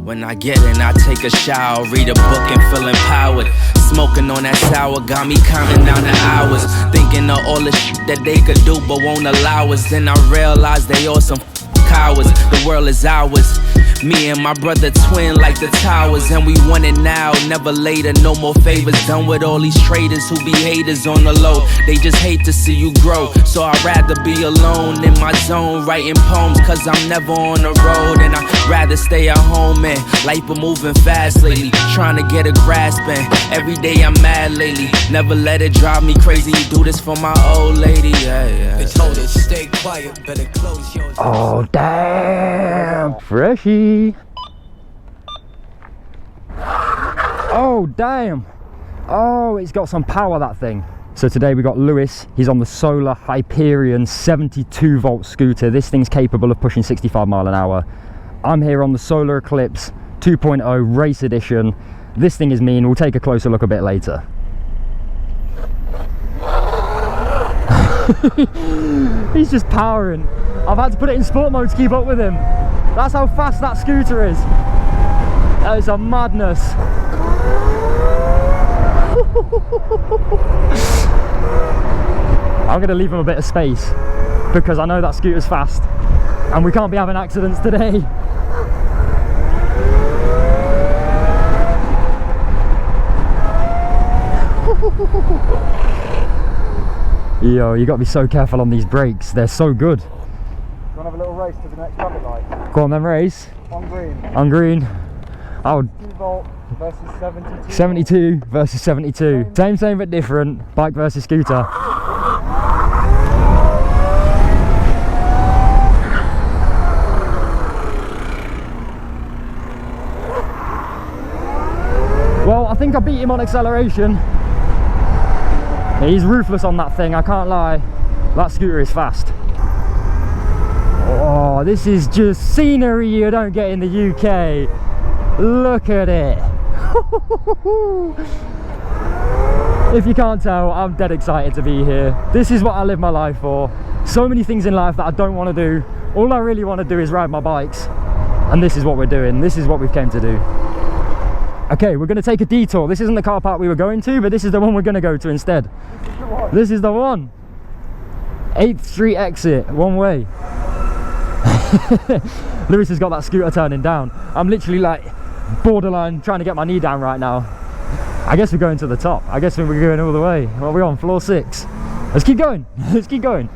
When I get in, I take a shower, read a book and feel empowered. Smoking on that sour got me counting down the hours, thinking of all the shit that they could do but won't allow us. Then I realized they all some cowards. The world is ours. Me and my brother twin like the towers, and we want it now, never later. No more favors done with all these traitors who be haters on the low. They just hate to see you grow, so I'd rather be alone in my zone, writing poems, cause I'm never on the road. And I'd rather stay at home, and life been moving fast lately, trying to get a grasp, and every day I'm mad lately. Never let it drive me crazy, you do this for my old lady, yeah. They told us stay quiet, better close your eyes. Oh damn, freshie. Oh damn. Oh, it's got some power, that thing. So today we got Lewis. He's on the solar Hyperion 72 volt scooter. This thing's capable of pushing 65 mile an hour. I'm here on the Solar Eclipse 2.0 race edition. This thing is mean. We'll take a closer look a bit later. He's just powering. I've had to put it in sport mode to keep up with him. That's how fast that scooter is. That is a madness. I'm going to leave him a bit of space because I know that scooter's fast and we can't be having accidents today. Yo, you got to be so careful on these brakes. They're so good. Do you want to have a little race to the next traffic light? Go on then, race. On green. On green. Oh, 2 volt versus 72. 72 versus 72. Same but different. Bike versus scooter. Well, I think I beat him on acceleration. He's ruthless on that thing, I can't lie. That scooter is fast. Oh, this is just scenery you don't get in the UK. Look at it. If you can't tell, I'm dead excited to be here. This is what I live my life for. So many things in life that I don't want to do. All I really want to do is ride my bikes. And this is what we're doing. This is what we've came to do. Okay, we're going to take a detour. This isn't the car park we were going to, but this is the one we're going to go to instead. This is the one. 8th Street exit, one way. Lewis has got that scooter turning down. I'm literally like borderline trying to get my knee down right now. I guess we're going to the top. I guess we're going all the way. Well, we're on floor 6. Let's keep going. Let's keep going.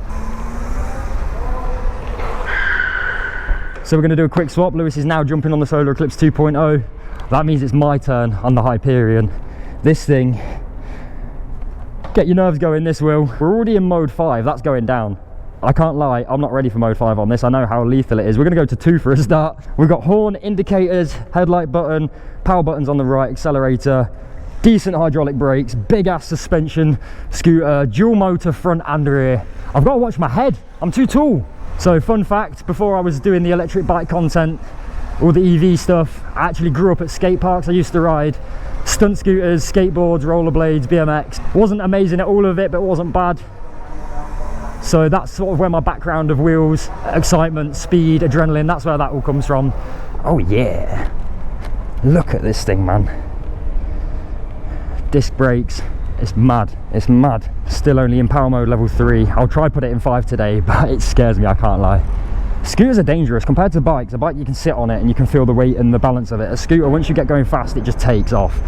So we're going to do a quick swap. Lewis is now jumping on the Solar Eclipse 2.0. That means it's my turn on the Hyperion. This thing, get your nerves going, this will. We're already in mode 5, that's going down. I can't lie, I'm not ready for mode 5 on this. I know how lethal it is. We're gonna go to 2 for a start. We've got horn, indicators, headlight button, power buttons on the right, accelerator, decent hydraulic brakes, big ass suspension, scooter, dual motor front and rear. I've got to watch my head, I'm too tall. So fun fact, before I was doing the electric bike content, all the EV stuff, I actually grew up at skate parks. I used to ride stunt scooters, skateboards, rollerblades, BMX. Wasn't amazing at all of it, but it wasn't bad. So that's sort of where my background of wheels, excitement, speed, adrenaline, that's where that all comes from. Oh yeah, look at this thing, man. Disc brakes, it's mad, it's mad. Still only in power mode level 3. I'll try put it in 5 today, but it scares me, I can't lie. Scooters are dangerous compared to bikes. A bike you can sit on it and you can feel the weight and the balance of it. A scooter, once you get going fast, it just takes off.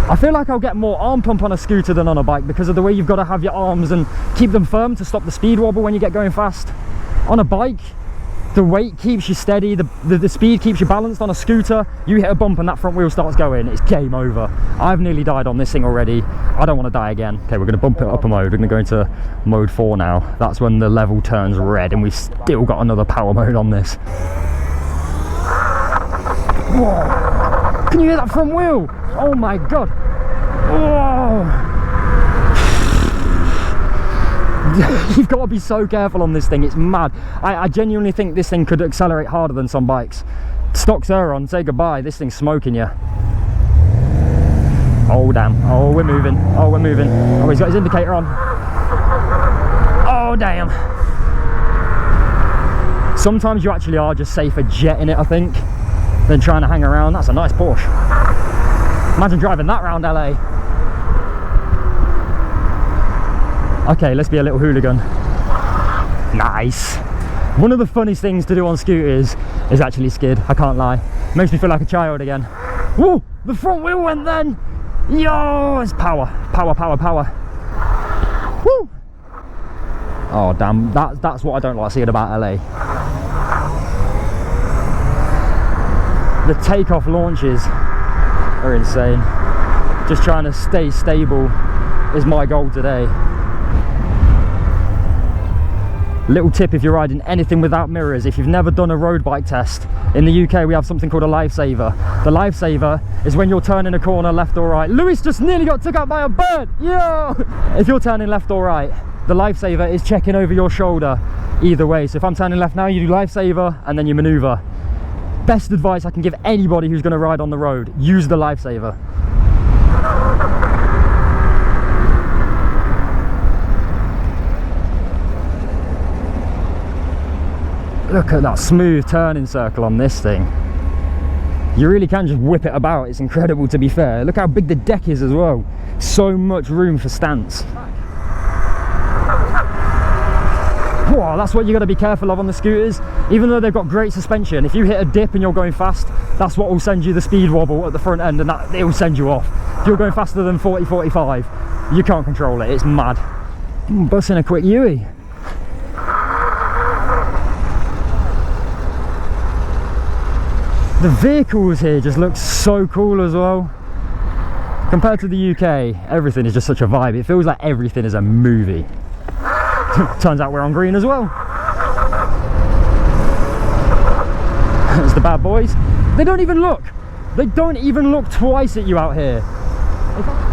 I feel like I'll get more arm pump on a scooter than on a bike because of the way you've got to have your arms and keep them firm to stop the speed wobble when you get going fast. On a bike, the weight keeps you steady, the speed keeps you balanced. On a scooter, you hit a bump and that front wheel starts going, it's game over. I've nearly died on this thing already. I don't want to die again. Okay, we're going to bump it up a mode. We're going to go into mode 4 now. That's when the level turns red and we've still got another power mode on this. Whoa. Can you hear that front wheel? Oh my god. Whoa. You've got to be so careful on this thing, it's mad. I genuinely think this thing could accelerate harder than some bikes. Stock sir on, say goodbye, this thing's smoking you. Oh damn, oh we're moving, oh we're moving. Oh, he's got his indicator on. Oh damn. Sometimes you actually are just safer jetting it, I think. than trying to hang around. That's a nice Porsche. Imagine driving that round LA. Okay, let's be a little hooligan. Nice. One of the funniest things to do on scooters is actually skid, I can't lie. Makes me feel like a child again. Woo! The front wheel went then! Yo! It's power. Power, power, power. Woo! Oh damn, that's what I don't like seeing about LA. The takeoff launches are insane. Just trying to stay stable is my goal today. Little tip if you're riding anything without mirrors, if you've never done a road bike test, in the UK we have something called a lifesaver. The lifesaver is when you're turning a corner left or right. Lewis just nearly got took out by a bird! Yo! If you're turning left or right, the lifesaver is checking over your shoulder either way. So if I'm turning left now, you do lifesaver and then you maneuver. Best advice I can give anybody who's going to ride on the road, use the lifesaver. Look at that smooth turning circle on this thing. You really can just whip it about. It's incredible, to be fair. Look how big the deck is as well. So much room for stance. Whoa, that's what you got to be careful of on the scooters. Even though they've got great suspension, if you hit a dip and you're going fast, that's what will send you the speed wobble at the front end, and that it will send you off. If you're going faster than 40, 45, you can't control it. It's mad. Busting a quick Yui. The vehicles here just look so cool as well. Compared to the UK, everything is just such a vibe. It feels like everything is a movie. Turns out we're on green as well. It's the bad boys. They don't even look. They don't even look twice at you out here.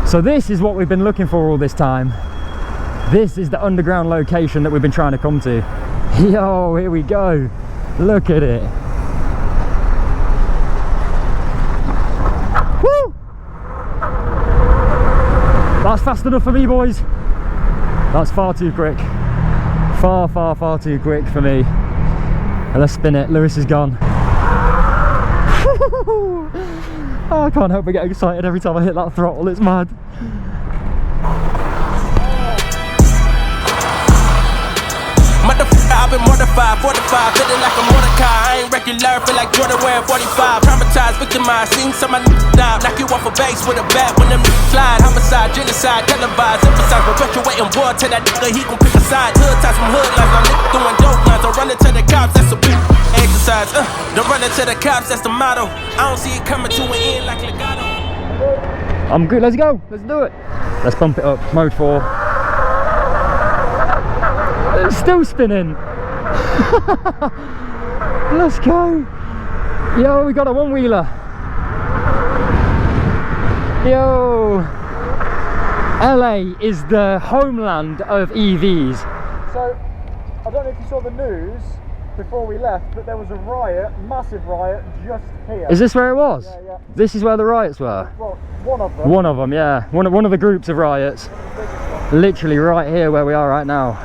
So this is what we've been looking for all this time. This is the underground location that we've been trying to come to. Yo, here we go. Look at it. Woo! That's fast enough for me, boys. That's far too quick. Far, far, far too quick for me. And let's spin it. Lewis is gone. Oh, I can't help but get excited every time I hit that throttle. It's mad. I've been mortified, 45, feeling like a Mordecai. I ain't regular, feel like Jordan wearing 45. Traumatized, victimized, seen some of my die. Knock you off a base with a bat when them niggas slide. Homicide, genocide, televised, emphasize, perpetuating war. Tell that nigga he gon' pick a side. Hood ties from hood lines, I'm nigga doing dope lines. I'm running to the cops, that's a big exercise. Don't run into the cops, that's the motto. I don't see it coming to an end like legato. I'm good, let's go, let's do it. Let's bump it up, mode 4. It's still spinning. Let's go. Yo, we got a one-wheeler. Yo, LA is the homeland of EVs. So, I don't know if you saw the news before we left, but there was a riot, massive riot, just here. Is this where it was? Yeah, yeah. This is where the riots were? Well, one of them. One of them, yeah. One of the groups of riots. Literally right here where we are right now.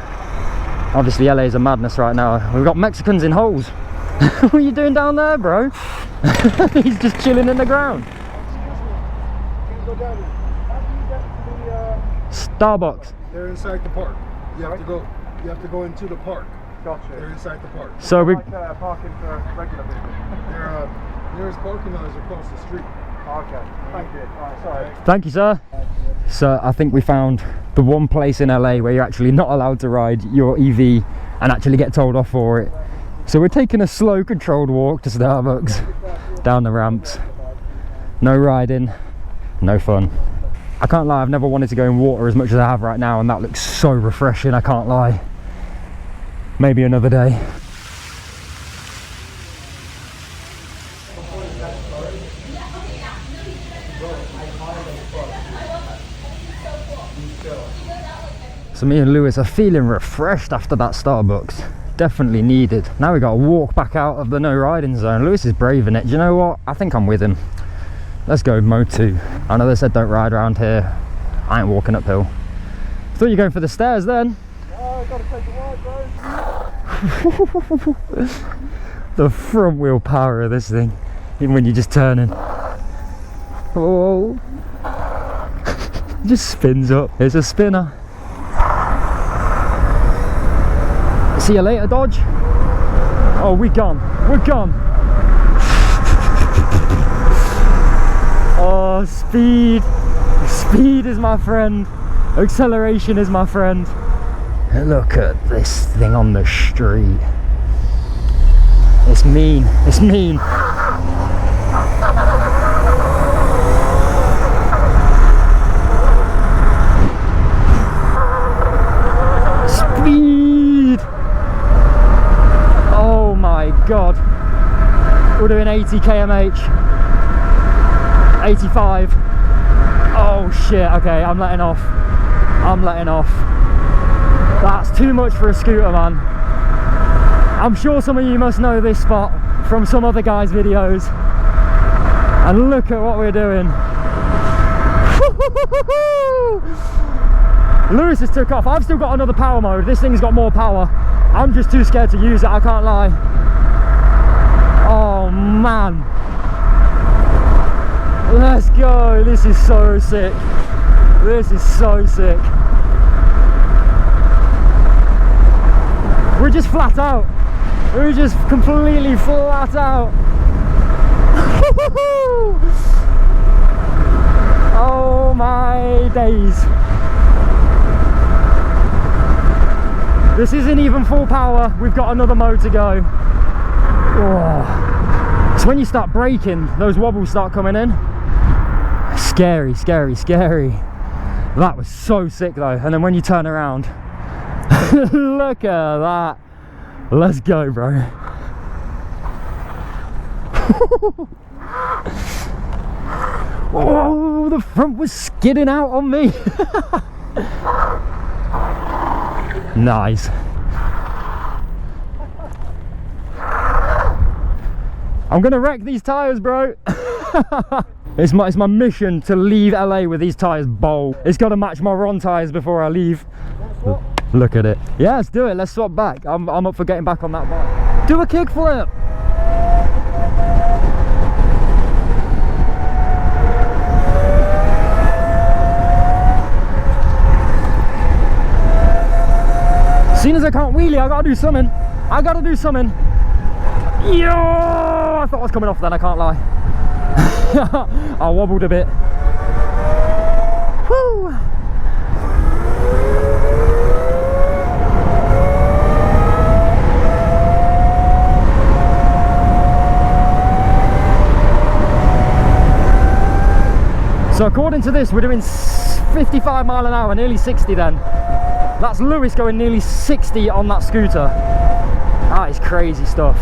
Obviously LA is a madness right now. We've got Mexicans in holes. What are you doing down there, bro? He's just chilling in the ground. Starbucks. They're inside the park. You have to go into the park. Gotcha. They're inside the park. So we Like parking for regular people. Their nearest parking lot is across the street. Okay, thank you. Alright, sorry. Thank you, sir. So I think we found the one place in LA where you're actually not allowed to ride your EV and actually get told off for it. So we're taking a slow controlled walk to Starbucks down the ramps. No riding, no fun. I can't lie, I've never wanted to go in water as much as I have right now, and that looks so refreshing, I can't lie. Maybe another day. So me and Lewis are feeling refreshed after that Starbucks. Definitely needed. Now we got to walk back out of the no riding zone. Lewis is braving it. Do you know what? I think I'm with him. Let's go mode 2. I know they said don't ride around here. I ain't walking uphill. Thought you were going for the stairs then. Oh, gotta take a ride, bro. The front wheel power of this thing. even when you're just turning. Oh, it just spins up. It's a spinner. See you later, Dodge. Oh, we're gone. We're gone. Oh, speed. Speed is my friend. Acceleration is my friend. Look at this thing on the street. It's mean. It's mean. Speed. Oh my god. We're doing 80 kmh. 85. Oh shit. Okay, I'm letting off. I'm letting off. That's too much for a scooter, man. I'm sure some of you must know this spot from some other guys' videos. And look at what we're doing. Lewis has took off. I've still got another power mode. This thing's got more power. I'm just too scared to use it, I can't lie. Oh man. Let's go. This is so sick. This is so sick. We're just flat out. We're just completely flat out. Oh my days. This isn't even full power. We've got another mode to go. Oh. It's when you start braking, those wobbles start coming in. Scary, scary, scary. That was so sick though. And then when you turn around, look at that. Let's go, bro. Oh, the front was skidding out on me. Nice. I'm gonna wreck these tires, bro. It's my mission to leave LA with these tires bowl. It's got to match my Ron tires before I leave. Look at it. Yeah, let's do it. Let's swap back. I'm up for getting back on that bike. Do a kickflip. Seeing as I can't wheelie, I gotta do something. I gotta do something. Yo! I thought I was coming off then, I can't lie. I wobbled a bit. Woo! So according to this, we're doing 55 mile an hour, nearly 60 then. That's Lewis going nearly 60 on that scooter. That is crazy stuff.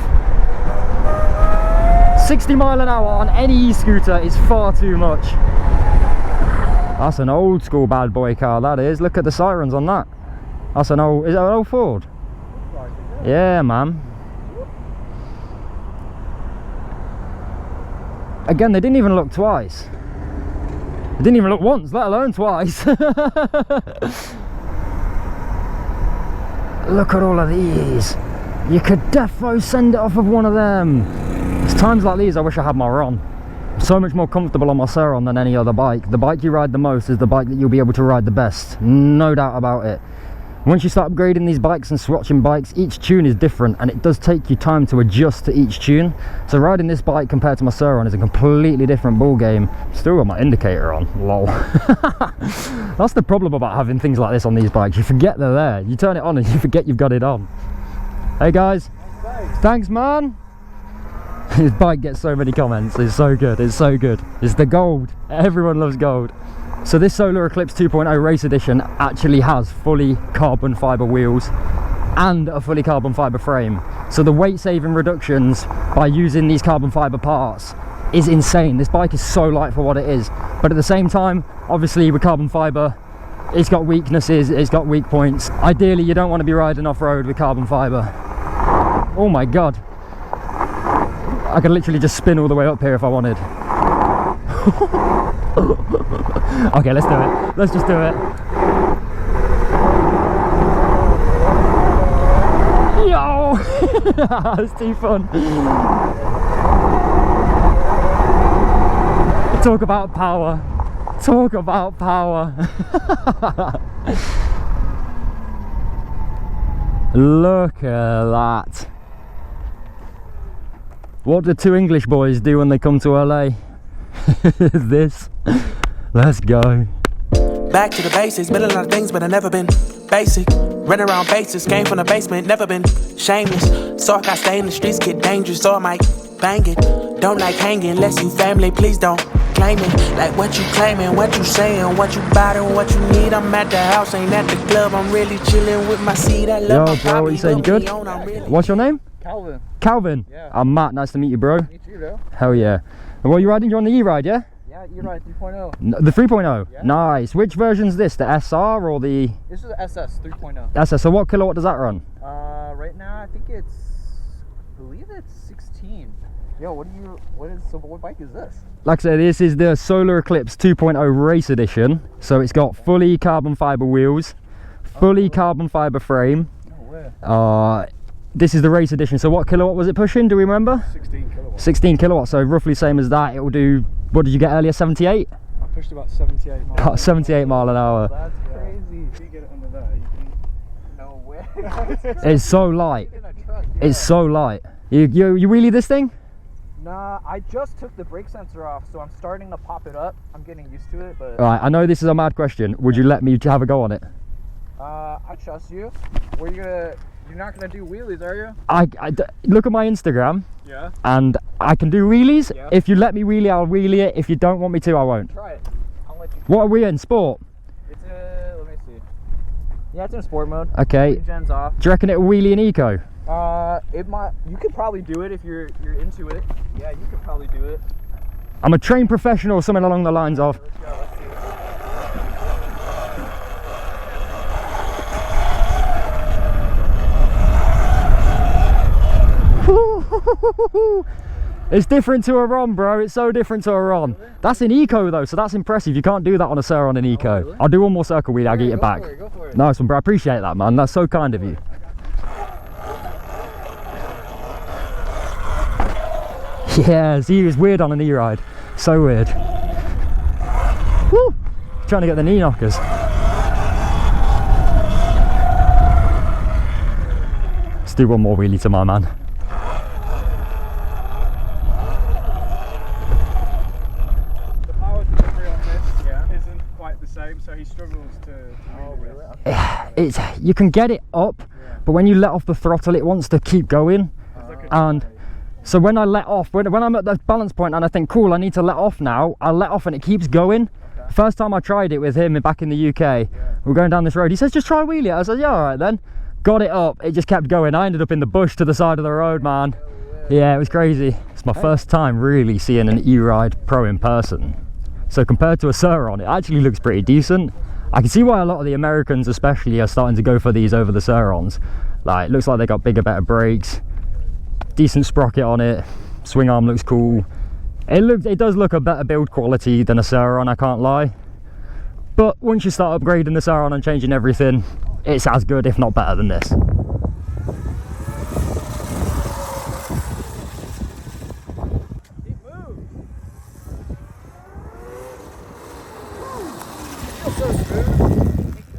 60 mile an hour on any e-scooter is far too much. That's an old school bad boy car, that is. Look at the sirens on that. That's an old, is that an old Ford? Yeah, man. Again, they didn't even look twice. They didn't even look once, let alone twice. Look at all of these. You could defo send it off of one of them. It's times like these I wish I had my Ron. I'm so much more comfortable on my Seron than any other bike. The bike you ride the most is the bike that you'll be able to ride the best. No doubt about it. Once you start upgrading these bikes and swatching bikes, each tune is different and it does take you time to adjust to each tune. So riding this bike compared to my Seron is a completely different ball game. Still got my indicator on, lol. That's the problem about having things like this on these bikes. You forget they're there. You turn it on and you forget you've got it on. Hey guys, thanks man. His bike gets so many comments. It's so good, it's so good. It's the gold. Everyone loves gold. So this Solar Eclipse 2.0 Race Edition actually has fully carbon fibre wheels and a fully carbon fibre frame. So the weight saving reductions by using these carbon fibre parts is insane. This bike is so light for what it is. But at the same time, obviously with carbon fibre, it's got weaknesses, it's got weak points. Ideally, you don't want to be riding off-road with carbon fibre. Oh my God. I could literally just spin all the way up here if I wanted. Okay, let's do it. Let's just do it. Yo! It's too fun. Talk about power. Talk about power. Look at that. What do two English boys do when they come to LA? This. Let's go. Back to the basics, been a lot of things, but I never been basic. Run around bases, came from the basement, never been shameless. So I got stay in the streets, get dangerous, so I might bang it. Don't like hanging, unless you family, please don't claim it. Like what you claiming, what you saying, what you buying, what you need. I'm at the house, ain't at the club. I'm really chilling with my seed. I love Yo, my bro, what you saying? You good? What's your name? Calvin. Calvin. Yeah. I'm Matt. Nice to meet you, bro. Meet you, bro. Hell yeah. And what are you riding? You're on the E-Ride, yeah? Yeah, you're right. 3.0. The 3.0. Yeah. Nice. Which version's this? The SR or the This is the SS 3.0. SS? So what kilowatt does that run? Right now I think I believe it's 16. Yo, what bike is this? Like I said, this is the Solar Eclipse 2.0 Race Edition. So it's got fully carbon fiber wheels, fully carbon fiber frame. No way. This is the Race Edition. So what kilowatt was it pushing? Do we remember? 16 kilowatts. 16 kilowatts. So roughly same as that. It will do. What did you get earlier? 78. I pushed about 78 miles. 78 mile an hour. That's crazy. If you get it under there, you can... No way. It's so light. In a truck, yeah. It's so light. You wheelie this thing? Nah, I just took the brake sensor off, so I'm starting to pop it up. I'm getting used to it, but Right. I know this is a mad question. Would you let me have a go on it? I trust you. You're not gonna do wheelies, are you? Look at my Instagram, Yeah. and I can do wheelies. Yeah. If you let me wheelie, I'll wheelie it. If you don't want me to, I won't. Try it. I'll let you. What are we in? Sport? It's let me see. Yeah, it's in sport mode. Okay. Gen's off. Do you reckon it'll wheelie in eco? It might. You could probably do it if you're into it. Yeah, you could probably do it. I'm a trained professional, something along the lines of. Let's go. Let's see. It's different to a ROM, bro. It's so different to a ROM. That's in eco though, so that's impressive. You can't do that on a Sur on an eco. Really? I'll do one more circle wheel. I'll get it back. Go for it. Nice one, bro. I appreciate that, man. That's so kind of you. Yeah, see, it's weird on an E-Ride. So weird. Woo! Trying to get the knee knockers. Let's do one more wheelie to my man. The power delivery on this isn't quite the same, so he struggles to really It's you can get it up, but when you let off the throttle, it wants to keep going. And so when I let off, when I'm at the balance point and I think, cool, I need to let off now, I let off and it keeps going. Okay. First time I tried it with him back in the UK, we're going down this road. He says, just try wheelie it. I said, yeah, all right then. Got it up, it just kept going. I ended up in the bush to the side of the road, man. Yeah, it was crazy. It's my first time really seeing an E-Ride Pro in person. So compared to a Sur-on, it actually looks pretty decent. I can see why a lot of the Americans especially are starting to go for these over the Sur-ons. Like, it looks like they got bigger, better brakes. Decent sprocket on it, swing arm looks cool. It does look a better build quality than a Sur-on, I can't lie. But once you start upgrading the Sur-on and changing everything, it's as good if not better than this.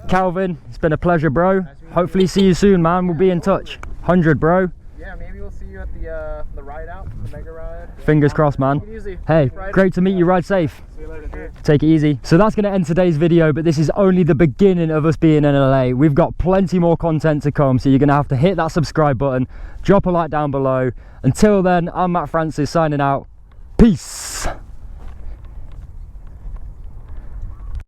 Calvin, it's been a pleasure, bro. Hopefully see you soon, man. We'll be in touch. 100, bro. Yeah, maybe we'll see you at the ride out, the mega ride. Fingers crossed, man. Take it easy. Hey, great to meet you. Ride safe. See you later. Take it easy. So that's going to end today's video, but this is only the beginning of us being in LA. We've got plenty more content to come, so you're going to have to hit that subscribe button, drop a like down below. Until then, I'm Matt Francis signing out. Peace.